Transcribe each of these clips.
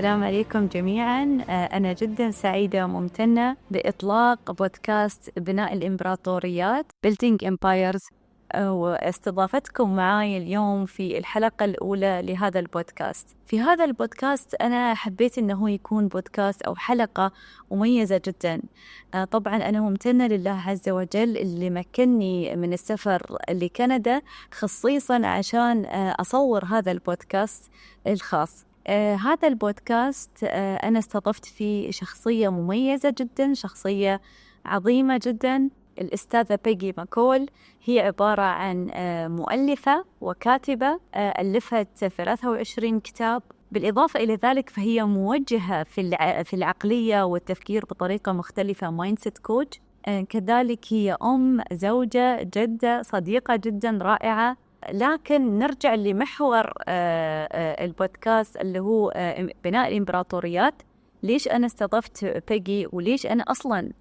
السلام عليكم جميعاً. أنا جداً سعيدة وممتنة بإطلاق بودكاست بناء الإمبراطوريات Building Empires، واستضافتكم معاي اليوم في الحلقة الأولى لهذا البودكاست. في هذا البودكاست أنا حبيت أنه يكون بودكاست أو حلقة مميزة جداً. طبعاً أنا ممتنة لله عز وجل اللي مكنني من السفر لكندا خصيصاً عشان أصور هذا البودكاست الخاص. هذا البودكاست أنا استضفت فيه شخصية مميزة جدا، شخصية عظيمة جدا، الأستاذة بيجي ماكول. هي عبارة عن مؤلفة وكاتبة، ألفت 23 كتاب. بالإضافة إلى ذلك فهي موجهة في العقلية والتفكير بطريقة مختلفة، مايندسيت كوتش. كذلك هي أم، زوجة، جدة، صديقة جدا رائعة. لكن نرجع لمحور البودكاست اللي هو بناء الإمبراطوريات. ليش أنا استضفت بيجي وليش أنا أصلاً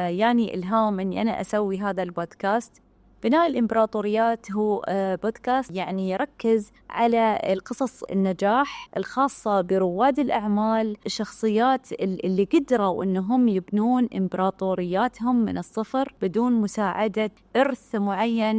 يعني إلهام أني أنا أسوي هذا البودكاست؟ بناء الإمبراطوريات هو بودكاست يعني يركز على القصص النجاح الخاصة برواد الأعمال، الشخصيات اللي قدروا أنهم يبنون إمبراطورياتهم من الصفر بدون مساعدة إرث معين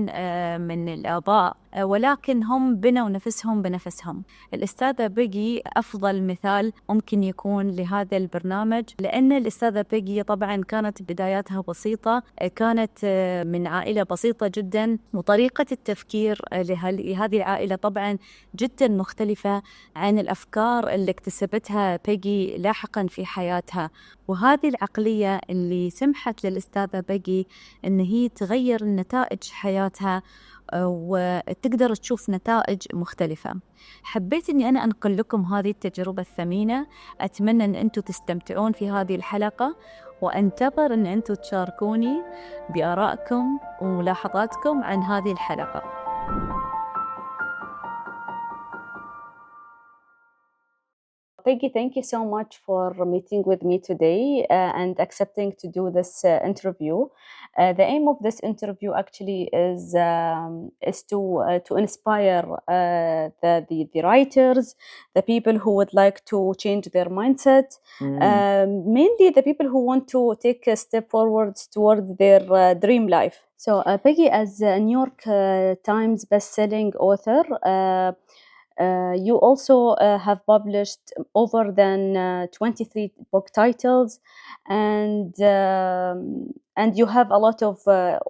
من الآباء، ولكن هم بنوا نفسهم بنفسهم. الأستاذة بيجي أفضل مثال ممكن يكون لهذا البرنامج، لأن الأستاذة بيجي طبعا كانت بداياتها بسيطة، كانت من عائلة بسيطة جدا، وطريقة التفكير لهذه العائلة طبعا جدا مختلفة عن الأفكار اللي اكتسبتها بيجي لاحقا في حياتها. وهذه العقلية اللي سمحت للأستاذة بيجي أن هي تغير نتائج حياتها وتقدر تشوف نتائج مختلفة. حبيت أني أنا أنقل لكم هذه التجربة الثمينة. أتمنى أن أنتم تستمتعون في هذه الحلقة، وأنتظر أن أنتم تشاركوني بآرائكم وملاحظاتكم عن هذه الحلقة. Peggy, thank you so much for meeting with me today and accepting to do this interview. The aim of this interview actually is to inspire the writers, the people who would like to change their mindset, mainly the people who want to take a step forward towards their dream life. So, Peggy, as a New York Times bestselling author, you also have published over than 23 book titles, and you have a lot of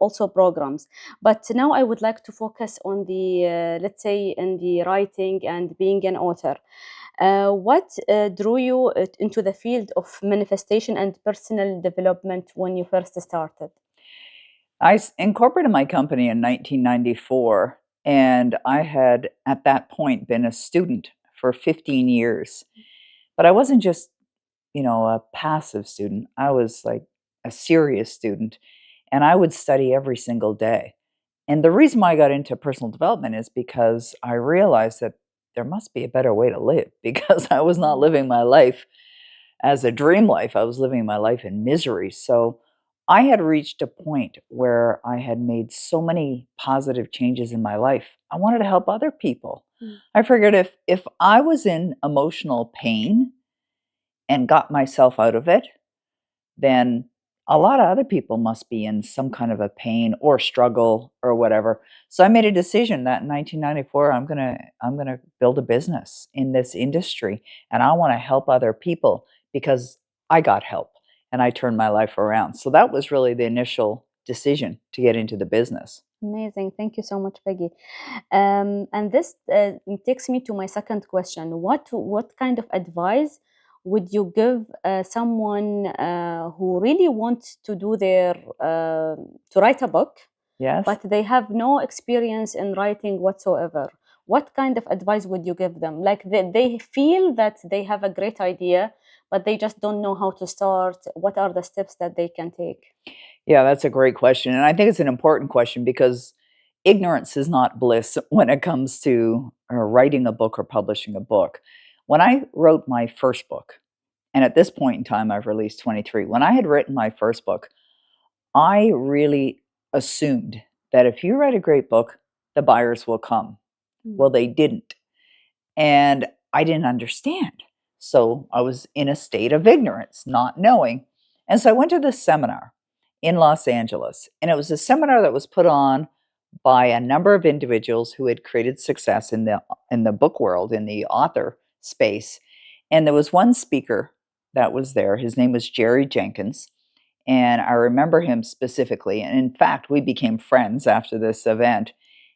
also programs. But now I would like to focus on the let's say in the writing and being an author. What drew you into the field of manifestation and personal development when you first started? I incorporated my company in 1994, and I had at that point been a student for 15 years. But I wasn't just, a passive student. I was like a serious student, and I would study every single day. And the reason why I got into personal development is because I realized that there must be a better way to live, because I was not living my life as a dream life. I was living my life in misery. So I had reached a point where I had made so many positive changes in my life. I wanted to help other people. I figured if I was in emotional pain and got myself out of it, then a lot of other people must be in some kind of a pain or struggle or whatever. So I made a decision that in 1994 I'm going to build a business in this industry, and I want to help other people because I got help and I turned my life around. So that was really the initial decision to get into the business. Amazing. Thank you so much, Peggy. And this takes me to my second question. What kind of advice would you give someone who really wants to do to write a book, Yes. but they have no experience in writing whatsoever? What kind of advice would you give them? Like they feel that they have a great idea, but they just don't know how to start. What are the steps that they can take? Yeah, that's a great question. And I think it's an important question because ignorance is not bliss when it comes to writing a book or publishing a book. When I wrote my first book, and at this point in time, I've released 23. When I had written my first book, I really assumed that if you write a great book, the buyers will come. Well, they didn't. And I didn't understand. So I was in a state of ignorance, not knowing. And so I went to this seminar in Los Angeles, and it was a seminar that was put on by a number of individuals who had created success in the book world, in the author space. And there was one speaker that was there. His name was Jerry Jenkins, and I remember him specifically. And in fact, we became friends after this event.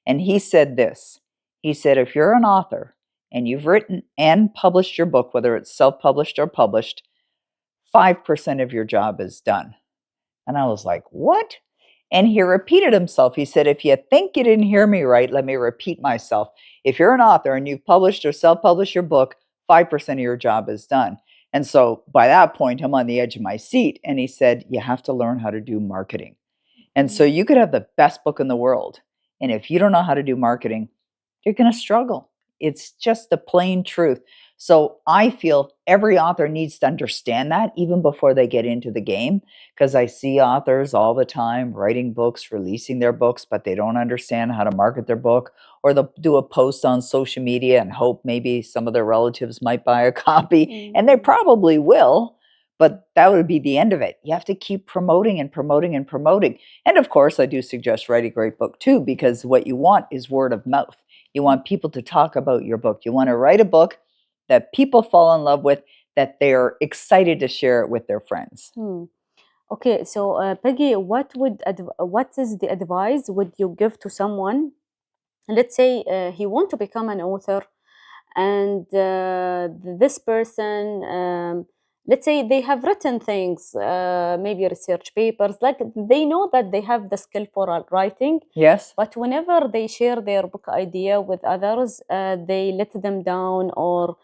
And he said this. He said, if you're an author and you've written and published your book, whether it's self-published or published, 5% of your job is done. And I was like, what? And he repeated himself. He said, if you think you didn't hear me right, let me repeat myself. If you're an author and you've published or self-published your book, 5% of your job is done. And so by that point, I'm on the edge of my seat. And he said, you have to learn how to do marketing. And so you could have the best book in the world. And if you don't know how to do marketing, you're going to struggle. It's just the plain truth. So I feel every author needs to understand that even before they get into the game, because I see authors all the time writing books, releasing their books, but they don't understand how to market their book, or they'll do a post on social media and hope maybe some of their relatives might buy a copy, and they probably will, but that would be the end of it. You have to keep promoting and promoting and promoting. And of course, I do suggest write a great book too, because what you want is word of mouth. You want people to talk about your book. You want to write a book that people fall in love with, that they're excited to share it with their friends. Okay, so Peggy, what is the advice would you give to someone? Let's say he want to become an author, and this person, let's say they have written things, maybe research papers, like they know that they have the skill for writing. Yes. But whenever they share their book idea with others, they let them down, or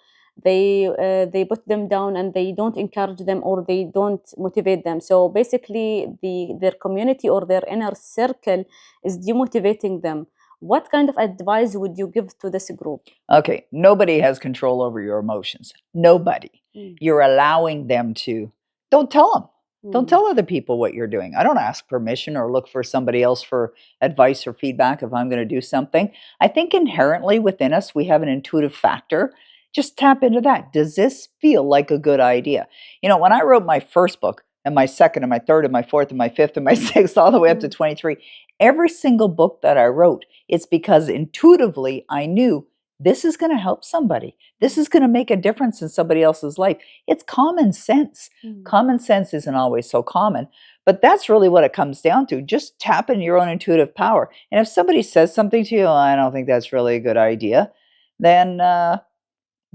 they put them down, and they don't encourage them, or they don't motivate them. So basically, their community or their inner circle is demotivating them. What kind of advice would you give to this group? Okay, nobody has control over your emotions. Nobody. You're allowing them to. Don't tell them. Don't tell other people what you're doing. I don't ask permission or look for somebody else for advice or feedback if I'm going to do something. I think inherently within us, we have an intuitive factor. Just tap into that. Does this feel like a good idea? You know, when I wrote my first book, and my second, and my third, and my fourth, and my fifth, and my sixth, all the way up to 23, every single book that I wrote, it's because intuitively I knew this is going to help somebody. This is going to make a difference in somebody else's life. It's common sense. Common sense isn't always so common, but that's really what it comes down to. Just tap into your own intuitive power. And if somebody says something to you, oh, I don't think that's really a good idea, then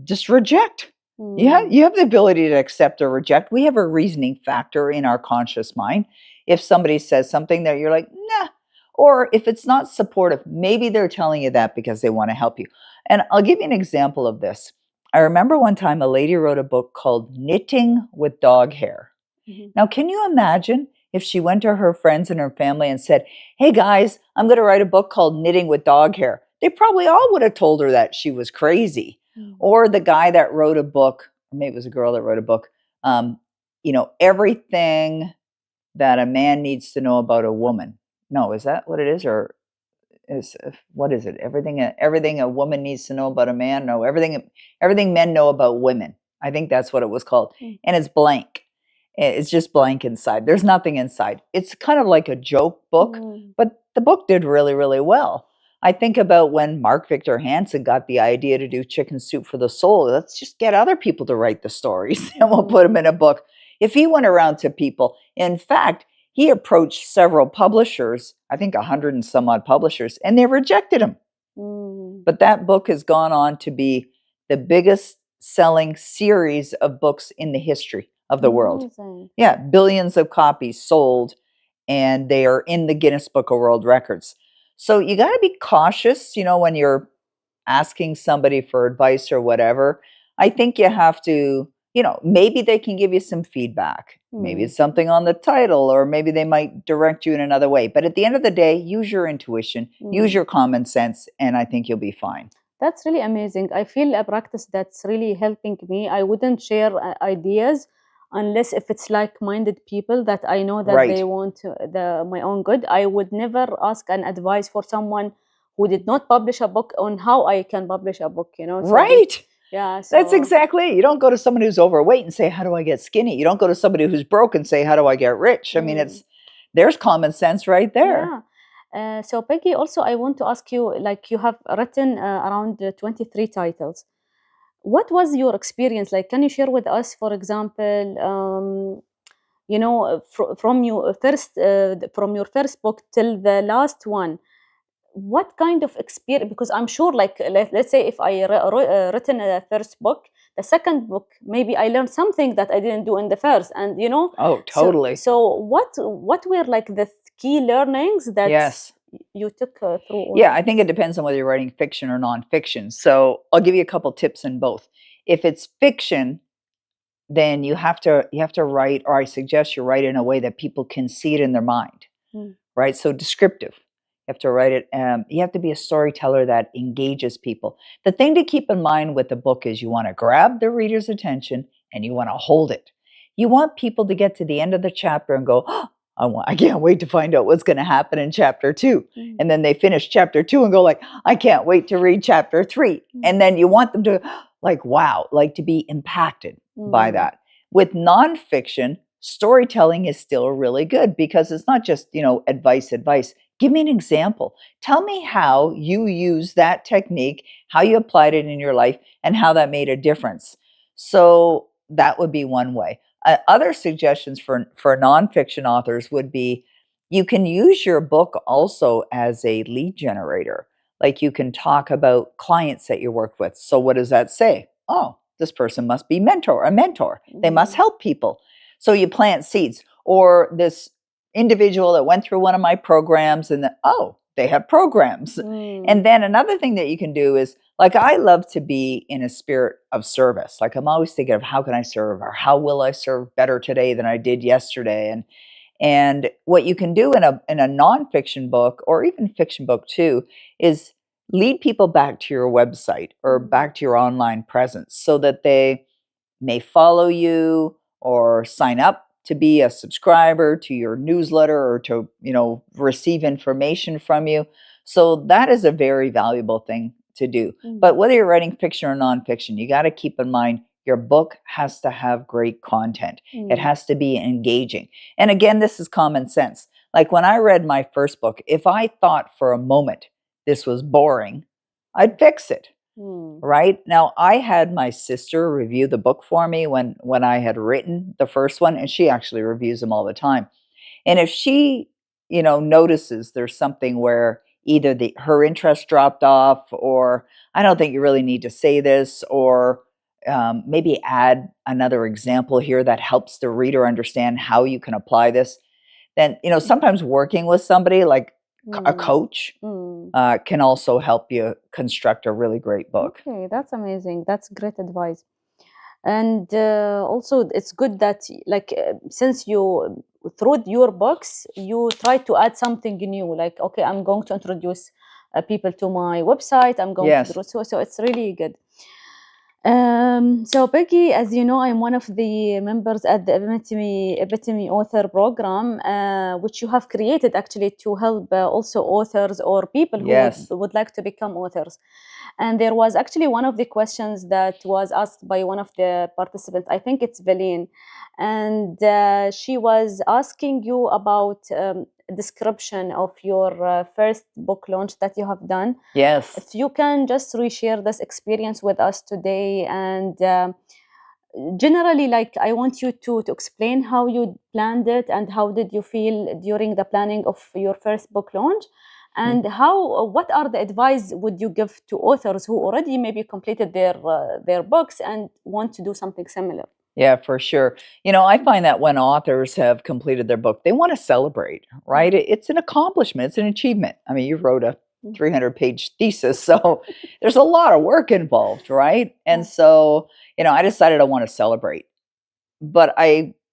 just reject. You have the ability to accept or reject. We have a reasoning factor in our conscious mind. If somebody says something that you're like, nah, or if it's not supportive, maybe they're telling you that because they want to help you. And I'll give you an example of this. I remember one time a lady wrote a book called Knitting with Dog Hair. Now, can you imagine if she went to her friends and her family and said, hey guys, I'm going to write a book called Knitting with Dog Hair? They probably all would have told her that she was crazy. Or the guy that wrote a book, or maybe it was a girl that wrote a book, everything that a man needs to know about a woman. No, is that what it is? Or what is it? Everything a woman needs to know about a man? No, everything men know about women. I think that's what it was called. And it's blank. It's just blank inside. There's nothing inside. It's kind of like a joke book, but the book did really, really well. I think about when Mark Victor Hansen got the idea to do Chicken Soup for the Soul. Let's just get other people to write the stories and we'll put them in a book. If he went around to people, in fact, he approached several publishers, I think 100 and some odd publishers, and they rejected him. But that book has gone on to be the biggest selling series of books in the history of the world. Yeah, billions of copies sold, and they are in the Guinness Book of World Records. So you got to be cautious, when you're asking somebody for advice or whatever. I think you have to, maybe they can give you some feedback. Maybe it's something on the title, or maybe they might direct you in another way. But at the end of the day, use your intuition, use your common sense, and I think you'll be fine. That's really amazing. I feel a practice that's really helping me. I wouldn't share ideas unless if it's like-minded people that I know that they want my own good. I would never ask an advice for someone who did not publish a book on how I can publish a book, So Yeah, That's so exactly it. You don't go to someone who's overweight and say, how do I get skinny? You don't go to somebody who's broke and say, how do I get rich? I mean, there's common sense right there. yeah. So Peggy, also I want to ask you, like you have written around 23 titles. What was your experience like? Can you share with us, for example, from your first book till the last one, what kind of experience? Because I'm sure, like let's say if I written a first book, the second book maybe I learned something that I didn't do in the first, and Oh, so totally. what were like the key learnings that Yes. you took through all Yeah, of I think it depends on whether you're writing fiction or nonfiction. So I'll give you a couple tips in both. If it's fiction, then you have to write, or I suggest you write in a way that people can see it in their mind, Mm, right? So descriptive. You have to write it. You have to be a storyteller that engages people. The thing to keep in mind with the book is you want to grab the reader's attention and you want to hold it. You want people to get to the end of the chapter and go, oh, I can't wait to find out what's going to happen in chapter 2. mm, And then they finish chapter 2 and go like, I can't wait to read chapter 3. mm, And then you want them to like, wow, like to be impacted by mm, that. With nonfiction, storytelling is still really good because it's not just, advice. Give me an example. Tell me how you use that technique, how you applied it in your life, and how that made a difference. So that would be one way. Other suggestions for nonfiction authors would be you can use your book also as a lead generator. Like you can talk about clients that you work with. So what does that say? Oh, this person must be a mentor. They must mm, help people. So you plant seeds. Or this individual that went through one of my programs and they have programs. mm, And then another thing that you can do is like I love to be in a spirit of service. Like I'm always thinking of how can I serve or how will I serve better today than I did yesterday. And what you can do in a nonfiction book or even fiction book too is lead people back to your website or mm, back to your online presence so that they may follow you or sign up to be a subscriber to your newsletter or to, receive information from you. So that is a very valuable thing to do. mm, But whether you're writing fiction or nonfiction, you got to keep in mind your book has to have great content. It mm, has to be engaging. And again, this is common sense. Like when I read my first book, if I thought for a moment this was boring, I'd fix it. mm, Right? Now, I had my sister review the book for me when I had written the first one, and she actually reviews them all the time. And if she, notices there's something where either her interest dropped off, or I don't think you really need to say this, or maybe add another example here that helps the reader understand how you can apply this, then sometimes working with somebody like a mm, coach mm. can also help you construct a really great book. Okay, that's amazing. That's great advice. And also, it's good that, like, since you through your books, you try to add something new. Like, okay, I'm going to introduce people to my website. I'm going to Yes. do so. It's really good. So Peggy, as you know, I'm one of the members at the Epitome Author Program, which you have created actually to help also authors or people who Yes. would like to become authors. And there was actually one of the questions that was asked by one of the participants. I think it's Veline, and she was asking you about a description of your first book launch that you have done. Yes. If you can just reshare this experience with us today, and generally, like, I want you to explain how you planned it and how did you feel during the planning of your first book launch, Mm. and how what are the advice would you give to authors who already maybe completed their books and want to do something similar. Yeah, for sure. I find that when authors have completed their book, they want to celebrate, right? It's an accomplishment, it's an achievement. I mean, you wrote a Mm. 300-page thesis, so there's a lot of work involved, right? And Yeah. so, I decided I want to celebrate. But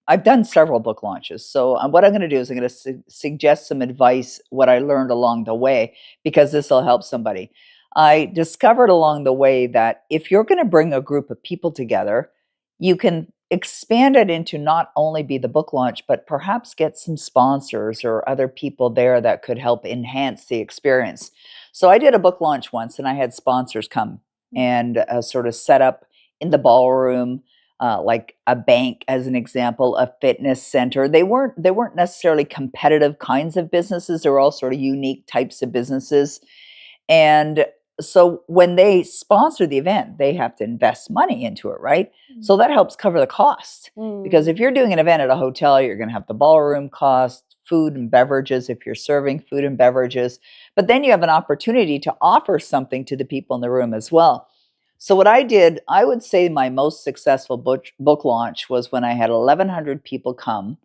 I've done several book launches. So what I'm going to do is I'm going to suggest some advice, what I learned along the way, because this will help somebody. I discovered along the way that if you're going to bring a group of people together, you can expand it into not only be the book launch, but perhaps get some sponsors or other people there that could help enhance the experience. So I did a book launch once and I had sponsors come. and sort of set up in the ballroom, like a bank, as an example, a fitness center. They weren't necessarily competitive kinds of businesses. They were all sort of unique types of businesses. And so when they sponsor the event, they have to invest money into it, right? So that helps cover the cost. Because if you're doing an event at a hotel, you're going to have the ballroom cost, food and beverages if you're serving food and beverages. But then you have an opportunity to offer something to the people in the room as well. So what I did, I would say my most successful book launch was when I had 1,100 people come,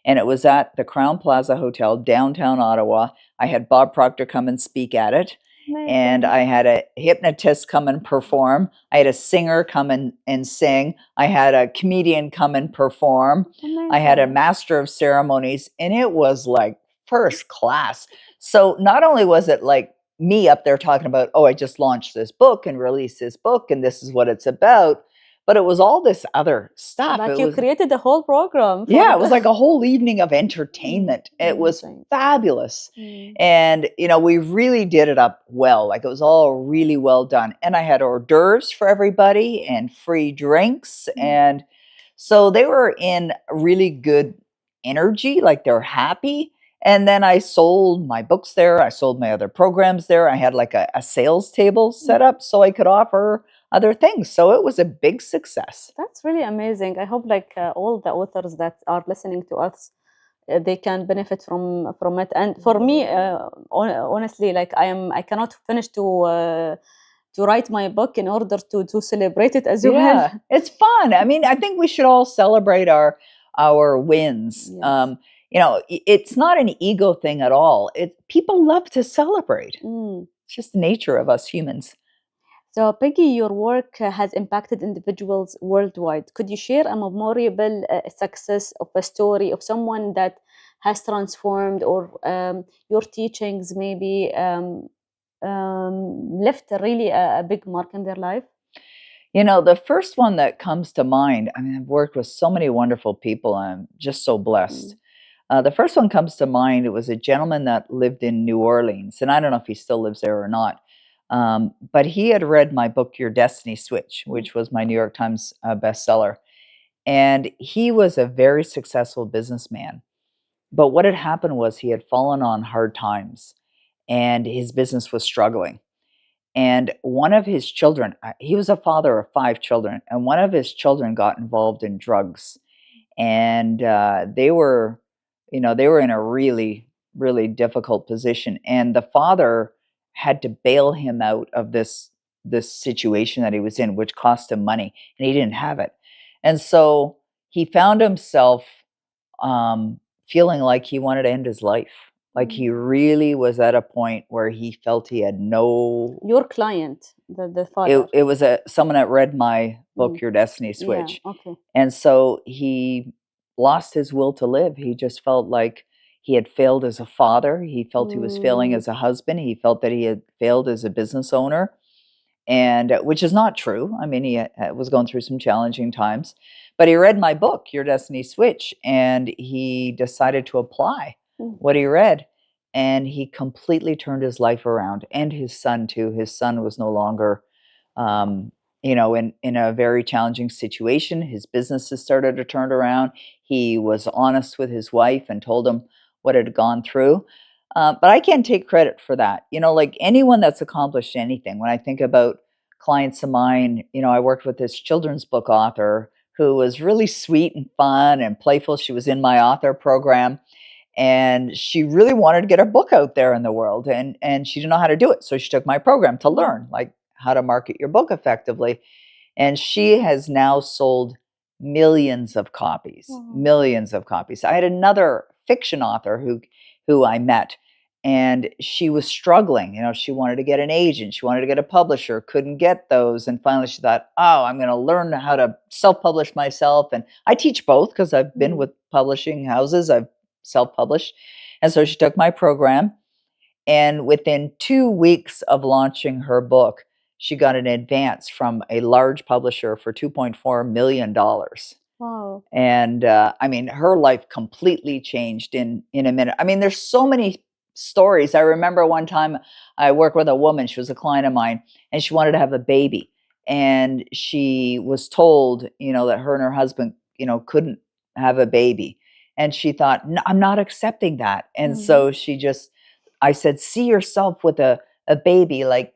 and it was at the Crown Plaza Hotel, downtown Ottawa. I had Bob Proctor come and speak at it, and Amazing. I had a hypnotist come and perform. I had a singer come and sing. I had a comedian come and perform. I had a Amazing. master of ceremonies, and it was like first class. So not only was it like me up there talking about, oh, I just launched this book and released this book, and this is what it's about, but it was all this other stuff. Like It you was, created a whole program for yeah, it was the like a whole evening of entertainment. It was amazing. fabulous. And, we really did it up well. Like it was all really well done. And I had hors d'oeuvres for everybody and free drinks. And so they were in really good energy, like they're happy. And then I sold my books there. I sold my other programs there. I had like a sales table set up so I could offer other things. So it was a big success. That's really amazing. I hope like all the authors that are listening to us, they can benefit from it. And for me, honestly, like I cannot finish to write my book in order to celebrate it as well. Yeah, it's fun. I mean, I think we should all celebrate our wins. Yes. It's not an ego thing at all. People love to celebrate. It's just the nature of us humans. So, Peggy, your work has impacted individuals worldwide. Could you share a memorable success of a story of someone that has transformed, or your teachings maybe left really a big mark in their life? The first one that comes to mind, I mean, I've worked with so many wonderful people. I'm just so blessed. The first one comes to mind. It was a gentleman that lived in New Orleans, and I don't know if he still lives there or not. But he had read my book, Your Destiny Switch, which was my New York Times bestseller. And he was a very successful businessman. But what had happened was he had fallen on hard times and his business was struggling. And one of his children, he was a father of 5 children, and one of his children got involved in drugs. And they were in a really, really difficult position. And the father had to bail him out of this situation that he was in, which cost him money, and he didn't have it. And so he found himself feeling like he wanted to end his life. Like he really was at a point where he felt he had no. Your client, the It, father. it was someone that read my book, Your Destiny Yeah, Switch. okay. And so he lost his will to live. He just felt like he had failed as a father. He felt he was failing as a husband. He felt that he had failed as a business owner, and which is not true. I mean, he was going through some challenging times, but he read my book, Your Destiny Switch, and he decided to apply what he read, and he completely turned his life around, and his son too. His son was no longer, in a very challenging situation. His businesses started to turn around. He was honest with his wife and told him what had gone through. But I can't take credit for that. Like anyone that's accomplished anything, when I think about clients of mine, I worked with this children's book author who was really sweet and fun and playful. She was in my author program, and she really wanted to get her book out there in the world, and she didn't know how to do it. So she took my program to learn like how to market your book effectively. And she has now sold millions of copies, millions of copies. I had another fiction author who I met, and she was struggling. She wanted to get an agent, she wanted to get a publisher, couldn't get those. And finally she thought, oh, I'm going to learn how to self-publish myself. And I teach both because I've been with publishing houses. I've self-published. And so she took my program, and within 2 weeks of launching her book, she got an advance from a large publisher for $2.4 million. Wow. And I mean, her life completely changed in a minute. I mean, there's so many stories. I remember one time I worked with a woman, she was a client of mine, and she wanted to have a baby. And she was told, that her and her husband, couldn't have a baby. And she thought, no, I'm not accepting that. And so I said, see yourself with a baby, like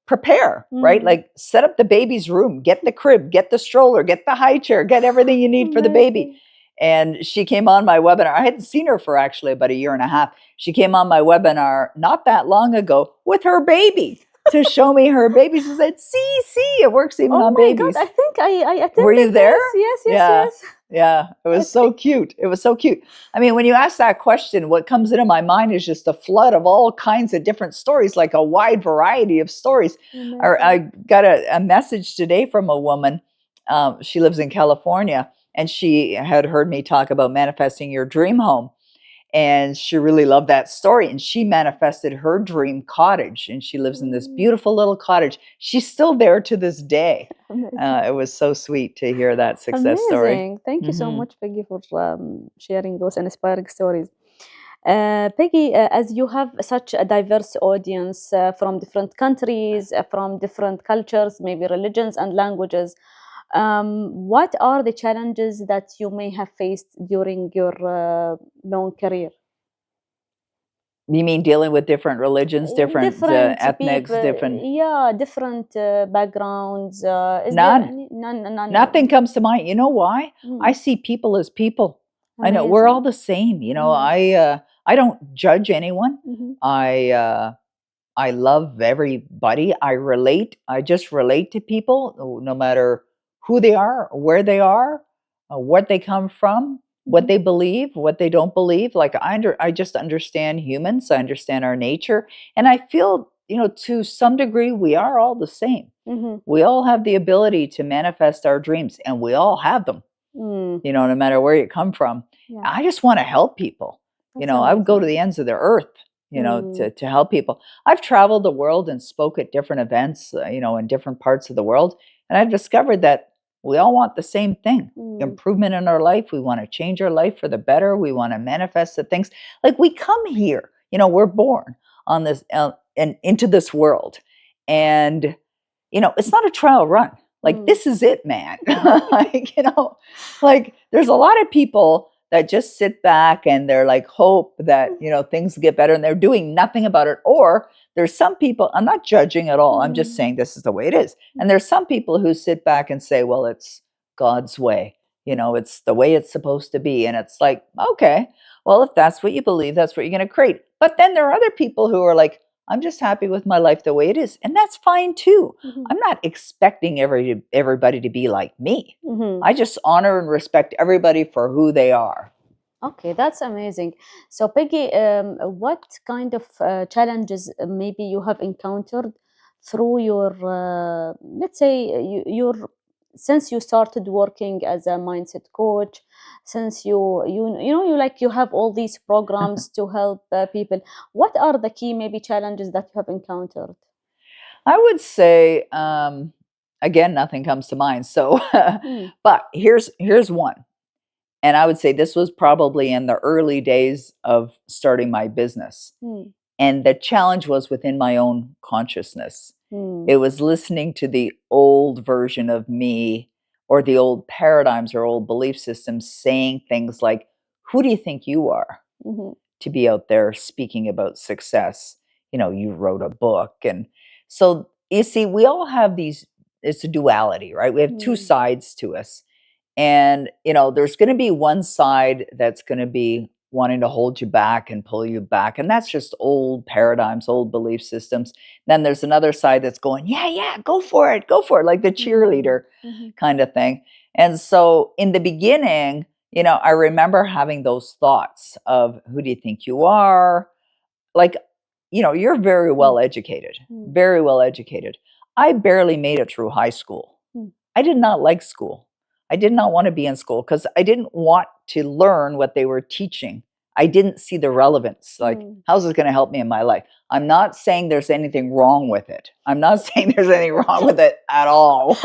prepare, right? Like set up the baby's room, get the crib, get the stroller, get the high chair, get everything you need for the baby. And she came on my webinar. I hadn't seen her for actually about a year and a half. She came on my webinar not that long ago with her baby to show me her baby. She said, see, it works even on babies. God, I think I attended. Were you there? Yes. Yeah, it was so cute. It was so cute. I mean, when you ask that question, what comes into my mind is just a flood of all kinds of different stories, like a wide variety of stories. I got a message today from a woman. She lives in California, and she had heard me talk about manifesting your dream home. And she really loved that story. And she manifested her dream cottage. And she lives in this beautiful little cottage. She's still there to this day. It was so sweet to hear that success story. Thank you so much, Peggy, for sharing those inspiring stories. Peggy, as you have such a diverse audience from different countries, from different cultures, maybe religions and languages, what are the challenges that you may have faced during your long career? You mean dealing with different religions, different ethnics, people, different backgrounds? None. None. Nothing comes to mind. You know why? I see people as people. I know we're all the same. I don't judge anyone. I love everybody. I just relate to people, no matter who they are, where they are, what they come from, what they believe, what they don't believe. Like I just understand humans. I understand our nature. And I feel, to some degree, we are all the same. We all have the ability to manifest our dreams, and we all have them, no matter where you come from. I just want to help people. I would go to the ends of the earth, to help people. I've traveled the world and spoke at different events, in different parts of the world. And I've discovered that we all want the same thing, improvement in our life. We want to change our life for the better. We want to manifest the things. Like we come here, we're born on this and into this world. And, it's not a trial run. Like, this is it, man. Like there's a lot of people that just sit back and they're like, hope that, things get better, and they're doing nothing about it. Or there's some people, I'm not judging at all. I'm just saying this is the way it is. And there's some people who sit back and say, well, it's God's way. It's the way it's supposed to be. And it's like, okay, well, if that's what you believe, that's what you're going to create. But then there are other people who are like, I'm just happy with my life the way it is. And that's fine too. I'm not expecting everybody to be like me. I just honor and respect everybody for who they are. Okay, that's amazing. So Peggy, what kind of challenges maybe you have encountered through your, let's say, since you started working as a mindset coach, since you have all these programs to help people, what are the key maybe challenges that you have encountered? I would say, again, nothing comes to mind. So, but here's one. And I would say this was probably in the early days of starting my business. And the challenge was within my own consciousness. It was listening to the old version of me, or the old paradigms or old belief systems, saying things like, who do you think you are to be out there speaking about success? You wrote a book. And so you see, we all have it's a duality, right? We have two sides to us. And, there's going to be one side that's going to be wanting to hold you back and pull you back. And that's just old paradigms, old belief systems. Then there's another side that's going, yeah, go for it, like the cheerleader kind of thing. And so in the beginning, I remember having those thoughts of, who do you think you are? Like, you're very well educated, very well educated. I barely made it through high school. I did not like school. I did not want to be in school because I didn't want to learn what they were teaching. I didn't see the relevance. Like, how's this going to help me in my life? I'm not saying there's anything wrong with it. I'm not saying there's anything wrong with it at all.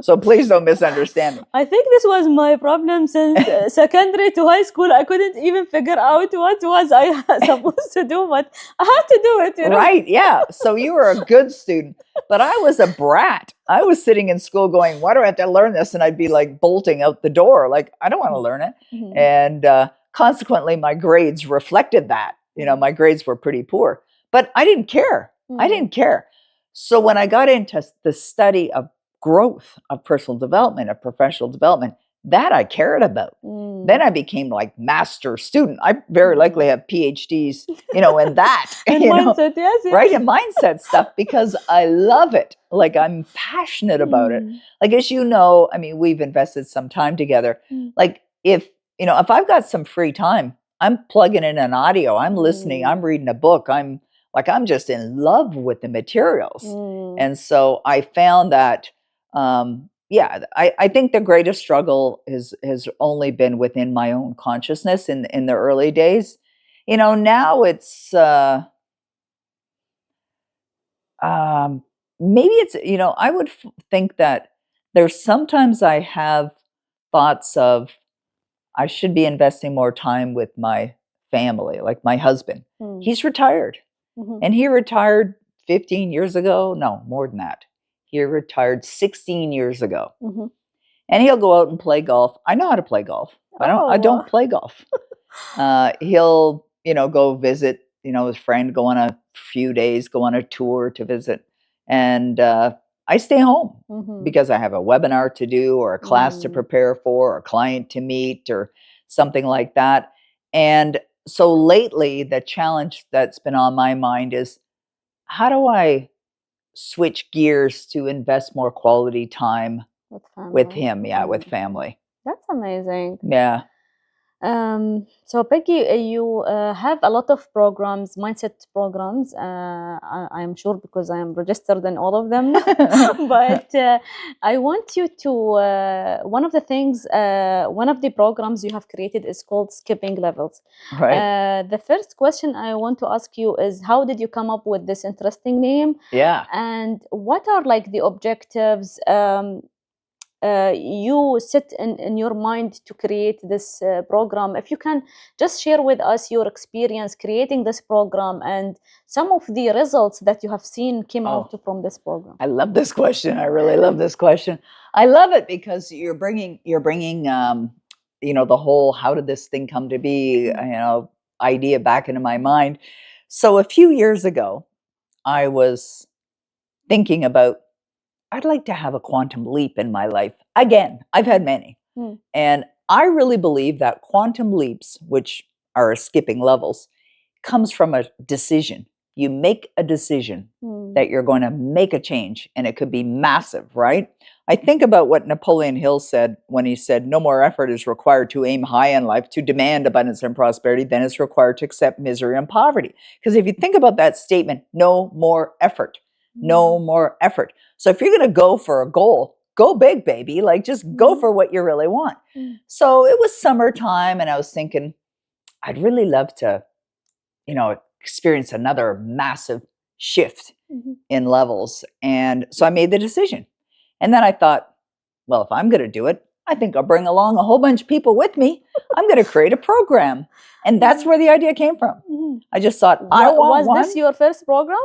So please don't misunderstand me. I think this was my problem since secondary to high school. I couldn't even figure out what was I supposed to do, but I had to do it, you know? Right, yeah. So you were a good student, but I was a brat. I was sitting in school going, why do I have to learn this? And I'd be like bolting out the door, like, I don't want to learn it. Mhm. And consequently, my grades reflected that. You know, my grades were pretty poor, but I didn't care. I didn't care. So when I got into the study of growth, of personal development, of professional development, that I cared about. Then I became like master student. I very likely have PhDs, you know, in that. And you know, mindset, yes, yes. right? And mindset stuff, because I love it. Like, I'm passionate about it. Like, as you know, I mean, we've invested some time together. Like, if I've got some free time, I'm plugging in an audio, I'm listening, I'm reading a book, I'm just in love with the materials. And so I found that, I think the greatest struggle has only been within my own consciousness in the early days. You know, now it's maybe it's, I would think that there's sometimes I have thoughts of, I should be investing more time with my family, like my husband. He's retired. And he retired 15 years ago. No, more than that. He retired 16 years ago. And he'll go out and play golf. I know how to play golf. I don't play golf. He'll, go visit, his friend, go on a few days, go on a tour to visit. And I stay home because I have a webinar to do, or a class to prepare for, or a client to meet, or something like that. And so lately, the challenge that's been on my mind is, how do I switch gears to invest more quality time with him? Yeah, with family. That's amazing. Yeah. So Peggy, you have a lot of programs, mindset programs. I'm sure because I am registered in all of them. But I want you to, one of the things, one of the programs you have created is called Skipping Levels. Right. The first question I want to ask you is, how did you come up with this interesting name? Yeah. And what are like the objectives you set in your mind to create this program? If you can just share with us your experience creating this program and some of the results that you have seen came out from this program. I love this question. I really love this question. I love it because you're bringing the whole, how did this thing come to be, idea back into my mind. So a few years ago, I was thinking about, I'd like to have a quantum leap in my life. Again, I've had many. And I really believe that quantum leaps, which are skipping levels, comes from a decision. You make a decision that you're going to make a change, and it could be massive, right? I think about what Napoleon Hill said when he said, no more effort is required to aim high in life, to demand abundance and prosperity, than is required to accept misery and poverty. Because if you think about that statement, no more effort, no more effort. So if you're going to go for a goal, go big, baby. Like, just go for what you really want. So it was summertime, and I was thinking, I'd really love to, experience another massive shift in levels. And so I made the decision. And then I thought, well, if I'm going to do it, I think I'll bring along a whole bunch of people with me. I'm going to create a program. And that's where the idea came from. I just thought, was this your first program?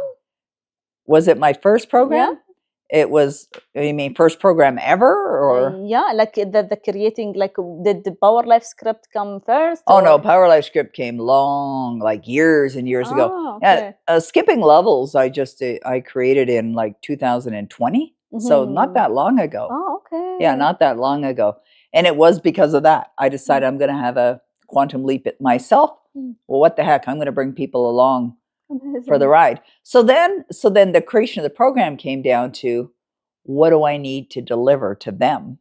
Was it my first program? Yeah. It was, you mean first program ever, or? Yeah, like the creating, like, did the Power Life script come first? Oh, no, Power Life script came long, like years and years ago. Okay. Skipping Levels, I created in like 2020. So not that long ago. Oh, okay. Yeah, not that long ago. And it was because of that. I decided I'm going to have a quantum leap it myself. Well, what the heck? I'm going to bring people along for the ride. So then the creation of the program came down to, what do I need to deliver to them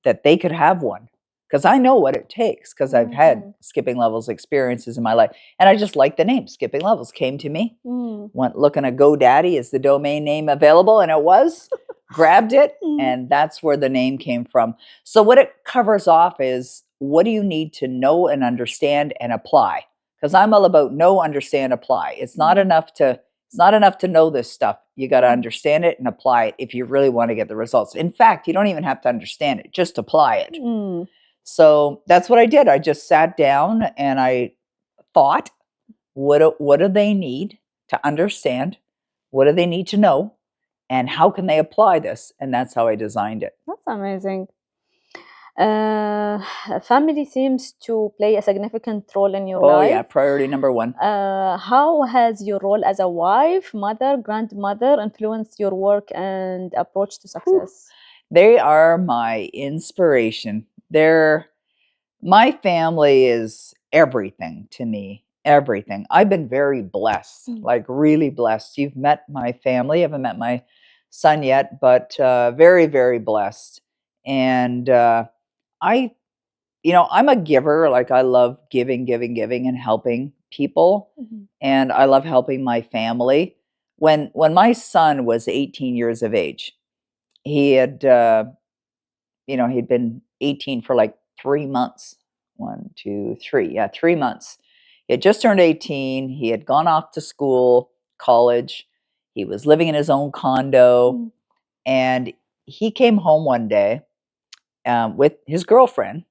that they could have one? Because I know what it takes, because I've had Skipping Levels experiences in my life. And I just like the name. Skipping Levels came to me. Went looking at GoDaddy, is the domain name available? And it was. Grabbed it, and that's where the name came from. So what it covers off is, what do you need to know and understand and apply? Because I'm all about know, understand, apply. It's not enough to know this stuff. You got to understand it and apply it if you really want to get the results. In fact, you don't even have to understand it, just apply it. So that's what I did. I just sat down and I thought, what do they need to understand? What do they need to know? And how can they apply this? And that's how I designed it. That's amazing. Family seems to play a significant role in your life. Oh yeah, priority number one. How has your role as a wife, mother, grandmother influenced your work and approach to success? They are my inspiration. My family is everything to me. Everything. I've been very blessed, like really blessed. You've met my family. I haven't met my son yet, but very, very blessed. And I'm a giver. Like I love giving and helping people. And I love helping my family. When my son was 18 years of age, he had, he'd been 18 for like 3 months. 1, 2, 3. Yeah, 3 months. He had just turned 18. He had gone off to school, college. He was living in his own condo. And he came home one day with his girlfriend,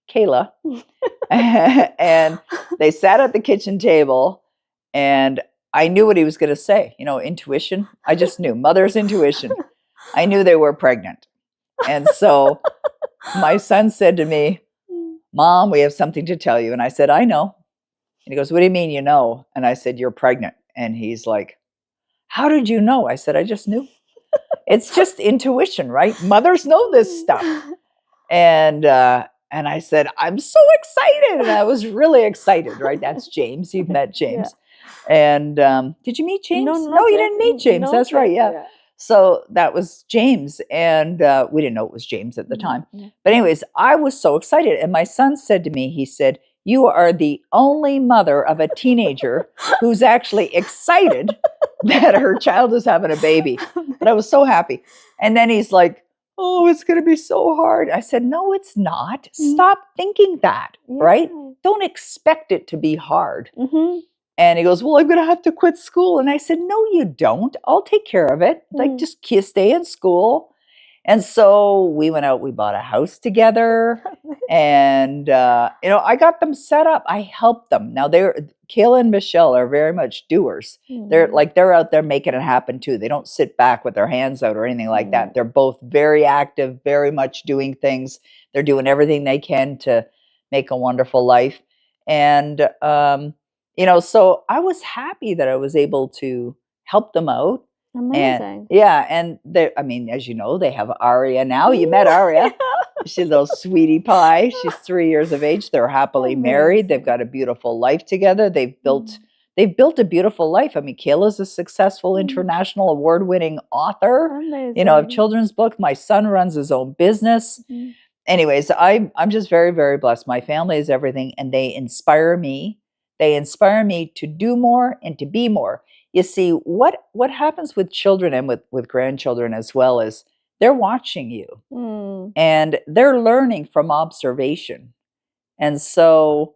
Kayla. And they sat at the kitchen table. And I knew what he was going to say. Intuition. I just knew. Mother's intuition. I knew they were pregnant. And so my son said to me, Mom, we have something to tell you. And I said, I know. And he goes, what do you mean you know? And I said, you're pregnant. And he's like, how did you know? I said, I just knew. It's just intuition, right? Mothers know this stuff. And I said, I'm so excited. And I was really excited, right? That's James. You've met James. Yeah. And did you meet James? No, you didn't meet James. No, that's right. Yeah. So that was James. And we didn't know it was James at the time. But anyways, I was so excited. And my son said to me, he said, you are the only mother of a teenager who's actually excited that her child is having a baby. But I was so happy. And then he's like, oh, it's going to be so hard. I said, no, it's not. Stop thinking that, right? Don't expect it to be hard. And he goes, well, I'm going to have to quit school. And I said, no, you don't. I'll take care of it. Like, just stay in school. And so we went out, we bought a house together. And, I got them set up. I helped them. Now, Kayla and Michelle are very much doers. They're out there making it happen too. They don't sit back with their hands out or anything like that. They're both very active, very much doing things. They're doing everything they can to make a wonderful life. And, so I was happy that I was able to help them out. Amazing. And as you know, they have Aria now. You met Aria. She's a little sweetie pie. She's 3 years of age. They're happily married. They've got a beautiful life together. They've built a beautiful life. I mean, Kayla's a successful international award-winning author, of children's books. My son runs his own business. Anyways, I'm just very, very blessed. My family is everything, and they inspire me. They inspire me to do more and to be more. You see, what happens with children and with grandchildren as well is they're watching you and they're learning from observation. And so,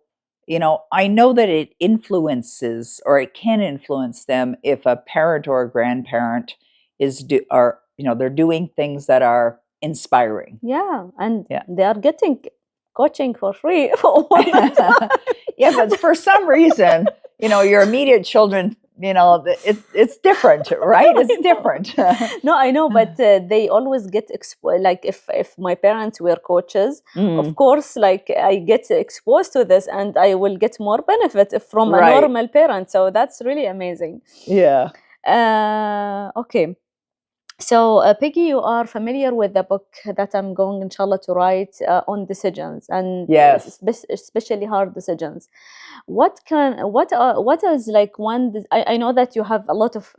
I know that it influences or it can influence them if a parent or a grandparent they're doing things that are inspiring. Yeah, and they are getting coaching for free. Yeah, but for some reason, your immediate children, it's different, right? It's different. No, I know, but they always get like if my parents were coaches, of course, like I get exposed to this and I will get more benefit from a normal parent. So that's really amazing. Yeah. Okay. So, Peggy, you are familiar with the book that I'm going, inshallah, to write on decisions and especially hard decisions. What is like one? I know that you have a lot of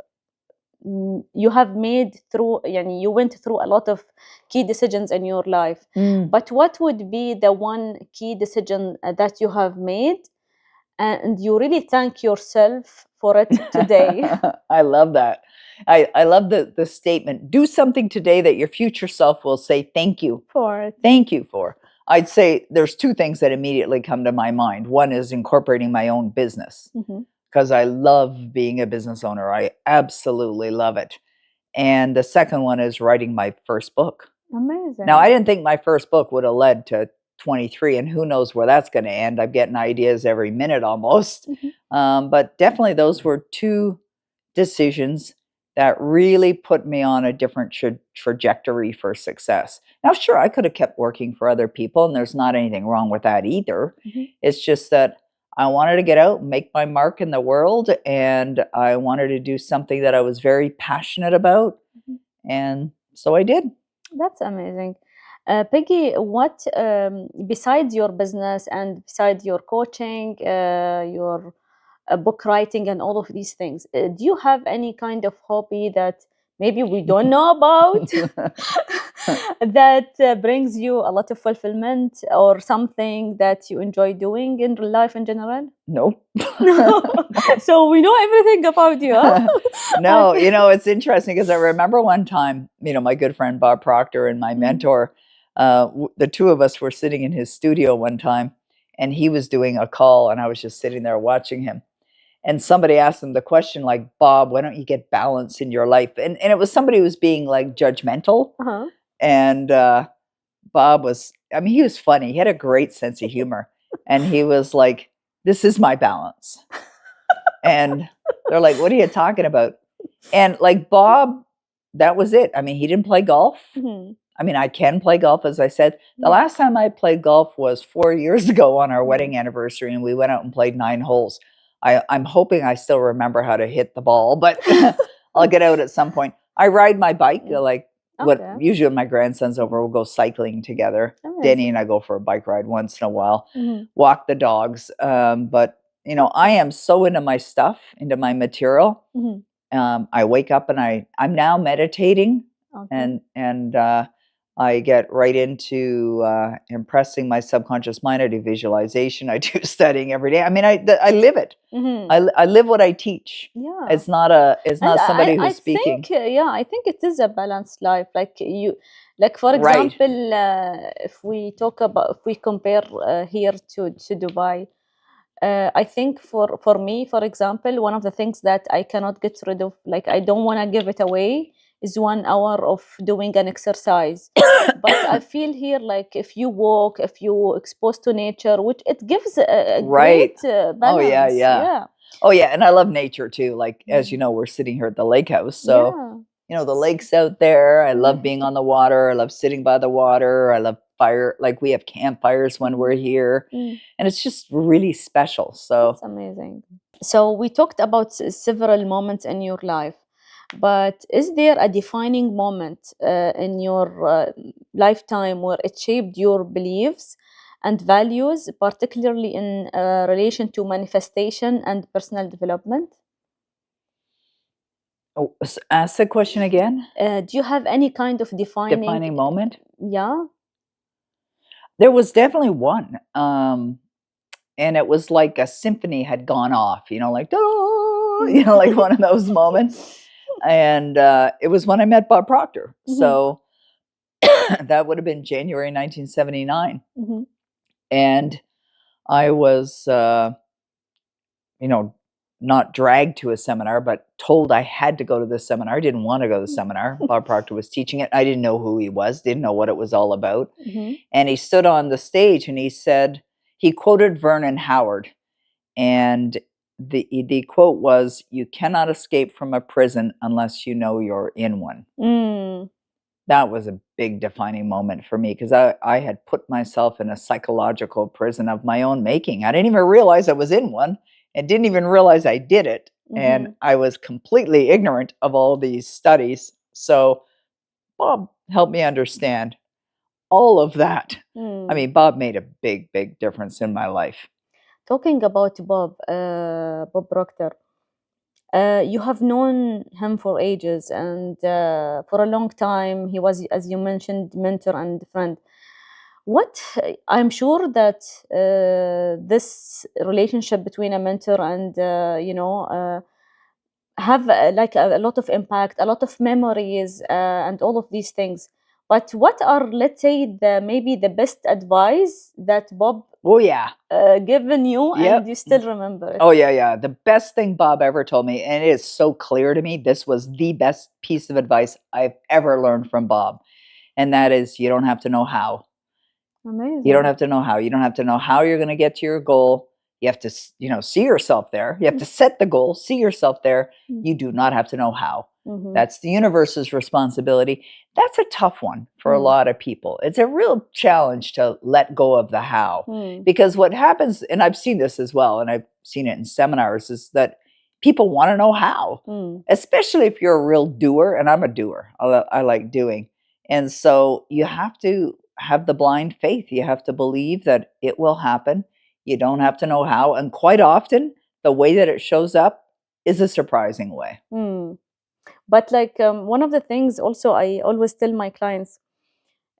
you have made through. You went through a lot of key decisions in your life. But what would be the one key decision that you have made, and you really thank yourself for it today? I love that. I love the statement, do something today that your future self will say thank you for. Thank you for. I'd say there's two things that immediately come to my mind. One is incorporating my own business. because I love being a business owner. I absolutely love it. And the second one is writing my first book. Amazing. Now, I didn't think my first book would have led to 23, and who knows where that's going to end. I'm getting ideas every minute almost. But definitely those were two decisions that really put me on a different trajectory for success. Now, sure, I could have kept working for other people, and there's not anything wrong with that either. It's just that I wanted to get out and make my mark in the world, and I wanted to do something that I was very passionate about, and so I did. That's amazing. Peggy, what besides your business and besides your coaching, your book writing and all of these things, do you have any kind of hobby that maybe we don't know about that brings you a lot of fulfillment, or something that you enjoy doing in life in general? Nope. So we know everything about you, huh? No, it's interesting because I remember one time, my good friend Bob Proctor and my mentor, the two of us were sitting in his studio one time, and he was doing a call, and I was just sitting there watching him. And somebody asked him the question, like, Bob, why don't you get balance in your life? And it was somebody who was being like judgmental. And Bob was, he was funny. He had a great sense of humor. And he was like, this is my balance. And they're like, what are you talking about? And like Bob, that was it. He didn't play golf. I can play golf, as I said. The last time I played golf was 4 years ago on our wedding anniversary, and we went out and played 9 holes. I'm hoping I still remember how to hit the ball, but I'll get out at some point. I ride my bike, usually when my grandson's over, we'll go cycling together. Danny and I go for a bike ride once in a while, walk the dogs. But, I am so into my stuff, into my material. I wake up and I'm now meditating, and I get right into impressing my subconscious mind. I do visualization. I do studying every day. I live it. I live what I teach. Yeah. It's not somebody who's speaking. I think it is a balanced life. For example, if we compare here to Dubai, I think for me, for example, one of the things that I cannot get rid of, I don't want to give it away, is 1 hour of doing an exercise. But I feel here, if you walk, if you expose to nature, which it gives a great balance. Oh yeah. Oh yeah, and I love nature too. As you know, we're sitting here at the lake house, so the lake's out there. I love being on the water. I love sitting by the water. I love fire. We have campfires when we're here, and it's just really special. So it's amazing. So we talked about several moments in your life. But is there a defining moment in your lifetime where it shaped your beliefs and values, particularly in relation to manifestation and personal development? Oh, ask the question again. Do you have any kind of defining moment? Yeah. There was definitely one. And it was like a symphony had gone off, like one of those moments. And it was when I met Bob Proctor. So that would have been January 1979. And I was, not dragged to a seminar, but told I had to go to this seminar. I didn't want to go to the seminar. Bob Proctor was teaching it. I didn't know who he was, didn't know what it was all about. And he stood on the stage and he said, he quoted Vernon Howard. And the quote was, "You cannot escape from a prison unless you know you're in one." That was a big defining moment for me, because I had put myself in a psychological prison of my own making. I didn't even realize I was in one, and didn't even realize I did it. And I was completely ignorant of all these studies. So Bob helped me understand all of that. Bob made a big, big difference in my life. Talking about Bob Proctor, you have known him for ages, and for a long time he was, as you mentioned, mentor and friend. I'm sure that this relationship between a mentor and have a lot of impact, a lot of memories, and all of these things. But what are, let's say, maybe the best advice that Bob Oh, yeah. given you, and you still remember it. Oh, yeah. The best thing Bob ever told me, and it is so clear to me, this was the best piece of advice I've ever learned from Bob. And that is, you don't have to know how. Amazing. You don't have to know how. You don't have to know how you're going to get to your goal. You have to, see yourself there. You have to set the goal, see yourself there. You do not have to know how. That's the universe's responsibility. That's a tough one for a lot of people. It's a real challenge to let go of the how. Because what happens, and I've seen this as well, and I've seen it in seminars, is that people want to know how, especially if you're a real doer, and I'm a doer. I like doing. And so you have to have the blind faith. You have to believe that it will happen. You don't have to know how. And quite often, the way that it shows up is a surprising way. But like one of the things also I always tell my clients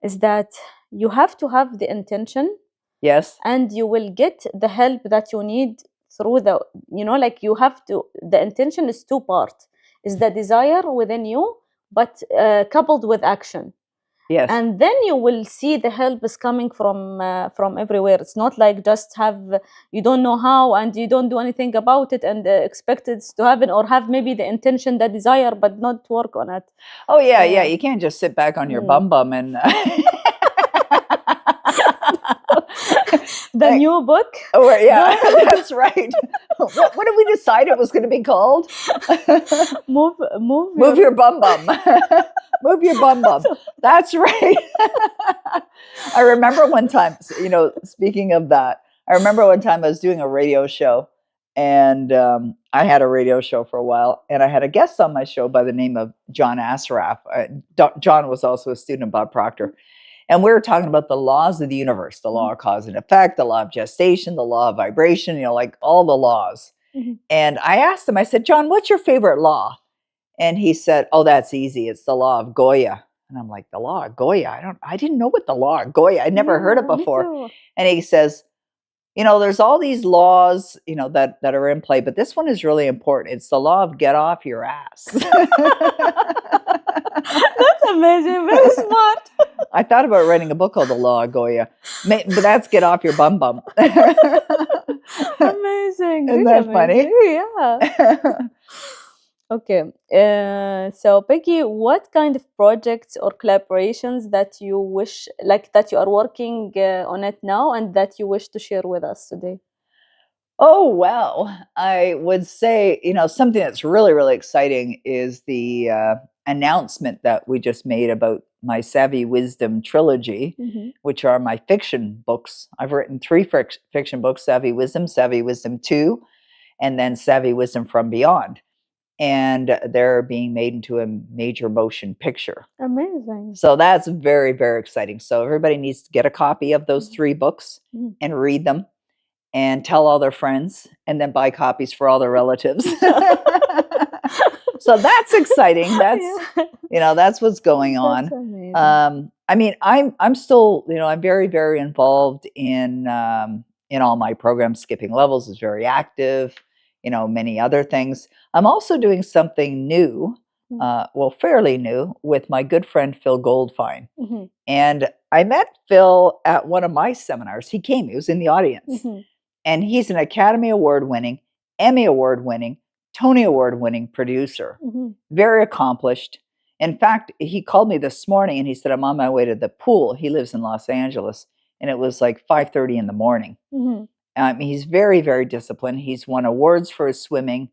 is that you have to have the intention. Yes. And you will get the help that you need through the, like you have to, the intention is two parts. Is the desire within you, but coupled with action. Yes. And then you will see the help is coming from everywhere. It's not like just you don't know how and you don't do anything about it and expect it to happen, or have maybe the intention, the desire, but not work on it. Oh, yeah. You can't just sit back on your bum and... The new book? Oh, yeah, that's right. What did we decide it was going to be called? Move your bum. Move your bum. That's right. I remember one time, speaking of that, I remember one time I was doing a radio show, and I had a radio show for a while, and I had a guest on my show by the name of John Asraf. John was also a student of Bob Proctor. And we were talking about the laws of the universe, the law of cause and effect, the law of gestation, the law of vibration, like all the laws. And I asked him, I said, John, what's your favorite law? And he said, oh, that's easy. It's the law of Goya. And I'm like, the law of Goya? I didn't know what the law of Goya, I'd never heard it before. And he says, there's all these laws, that are in play, but this one is really important. It's the law of get off your ass. That's amazing. Very smart. I thought about writing a book called The Law of Goya, but that's get off your bum. Amazing. Isn't that funny? Yeah. Okay. So Peggy, what kind of projects or collaborations that you wish, that you are working on it now and that you wish to share with us today? Oh, well, I would say, something that's really, really exciting is the announcement that we just made about my Savvy Wisdom trilogy, which are my fiction books. I've written 3 fiction books, Savvy Wisdom 2, and then Savvy Wisdom from Beyond. And they're being made into a major motion picture. Amazing. So that's very, very exciting. So everybody needs to get a copy of those 3 books and read them and tell all their friends, and then buy copies for all their relatives. So that's exciting. That's that's what's going on. That's amazing. I mean, I'm still, I'm very, very involved in all my programs. Skipping Levels is very active. Many other things. I'm also doing something new, fairly new, with my good friend Phil Goldfine. And I met Phil at one of my seminars. He was in the audience. And he's an Academy Award winning, Emmy Award winning, Tony Award winning producer. Very accomplished. In fact, he called me this morning and he said, I'm on my way to the pool. He lives in Los Angeles. And it was like 5:30 in the morning. He's very, very disciplined. He's won awards for his swimming.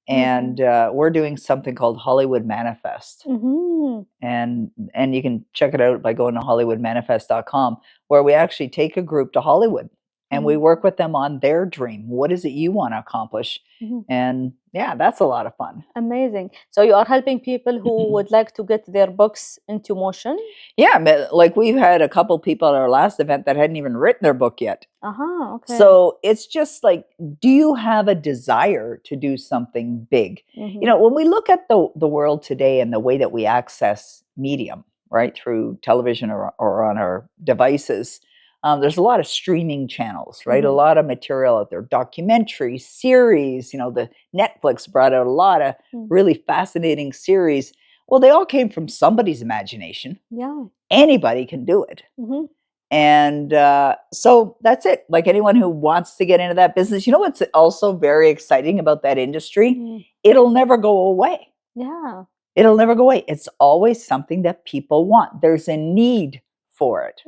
And we're doing something called Hollywood Manifest. And you can check it out by going to hollywoodmanifest.com, where we actually take a group to Hollywood and we work with them on their dream. What is it you want to accomplish? And yeah, that's a lot of fun. Amazing. So you are helping people who would like to get their books into motion? Yeah, like we've had a couple people at our last event that hadn't even written their book yet. Okay. So it's just like, do you have a desire to do something big? When we look at the world today and the way that we access medium, right, through television or on our devices, there's a lot of streaming channels, right? A lot of material out there, documentary series, the Netflix brought out a lot of really fascinating series. Well, they all came from somebody's imagination. Yeah. Anybody can do it. And so that's it. Like anyone who wants to get into that business, you know what's also very exciting about that industry? It'll never go away. Yeah. It'll never go away. It's always something that people want. There's a need for it.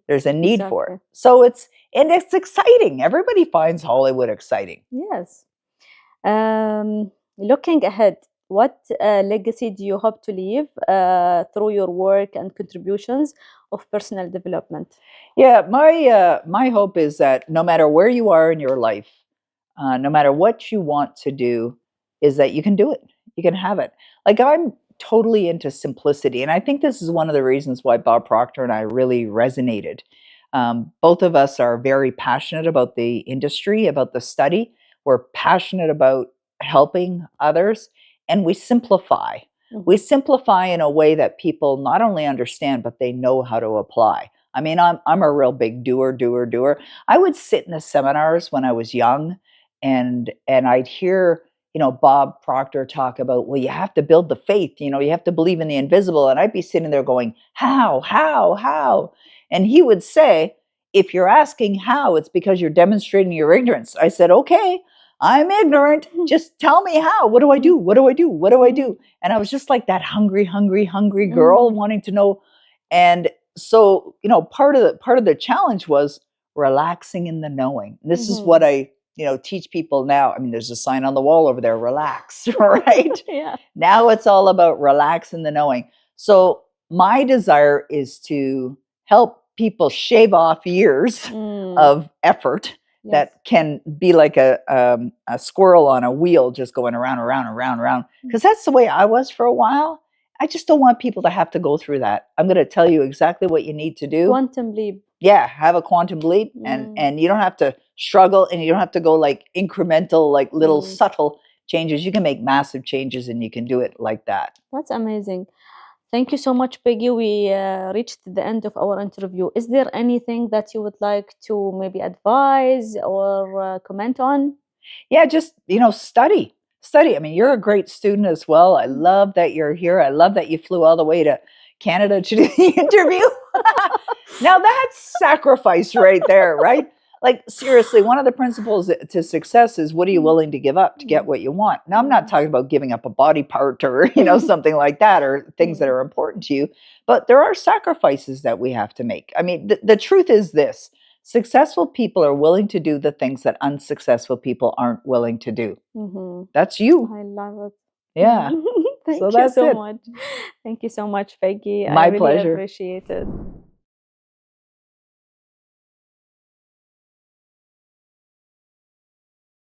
There's a need for it. So it's exciting. Everybody finds Hollywood exciting. Yes. Looking ahead, what legacy do you hope to leave through your work and contributions of personal development? Yeah, my hope is that no matter where you are in your life, no matter what you want to do, is that you can do it. You can have it. Like I'm totally into simplicity, and I think this is one of the reasons why Bob Proctor and I really resonated. Both of us are very passionate about the industry, about the study. We're passionate about helping others, and we simplify. We simplify in a way that people not only understand, but they know how to apply. I mean, I'm a real big doer. I would sit in the seminars when I was young, and I'd hear, Bob Proctor talk about, well, you have to build the faith, you have to believe in the invisible. And I'd be sitting there going, how? And he would say, if you're asking how, it's because you're demonstrating your ignorance. I said, okay, I'm ignorant. Just tell me how. What do I do? What do I do? What do I do? And I was just like that hungry girl wanting to know. And so, part of the challenge was relaxing in the knowing. This is what I, teach people now. I mean, there's a sign on the wall over there, relax, right? Yeah. Now it's all about relax in the knowing. So my desire is to help people shave off years of effort that can be like a squirrel on a wheel just going around. Because that's the way I was for a while. I just don't want people to have to go through that. I'm going to tell you exactly what you need to do. Quantum leap. Yeah, have a quantum leap, and you don't have to struggle, and you don't have to go like incremental, like little subtle changes. You can make massive changes, and you can do it like that. That's amazing. Thank you so much, Peggy. We reached the end of our interview. Is there anything that you would like to maybe advise or comment on? Yeah, just, study. I mean, you're a great student as well. I love that you're here. I love that you flew all the way to Canada to do the interview. Now that's sacrifice right there, right? Like seriously, one of the principles to success is what are you willing to give up to get what you want? Now I'm not talking about giving up a body part or, something like that, or things that are important to you, but there are sacrifices that we have to make. I mean, the truth is this: successful people are willing to do the things that unsuccessful people aren't willing to do. That's you. I love it. Yeah. Thank you so much. Thank you so much, Peggy. My I really pleasure. appreciate it.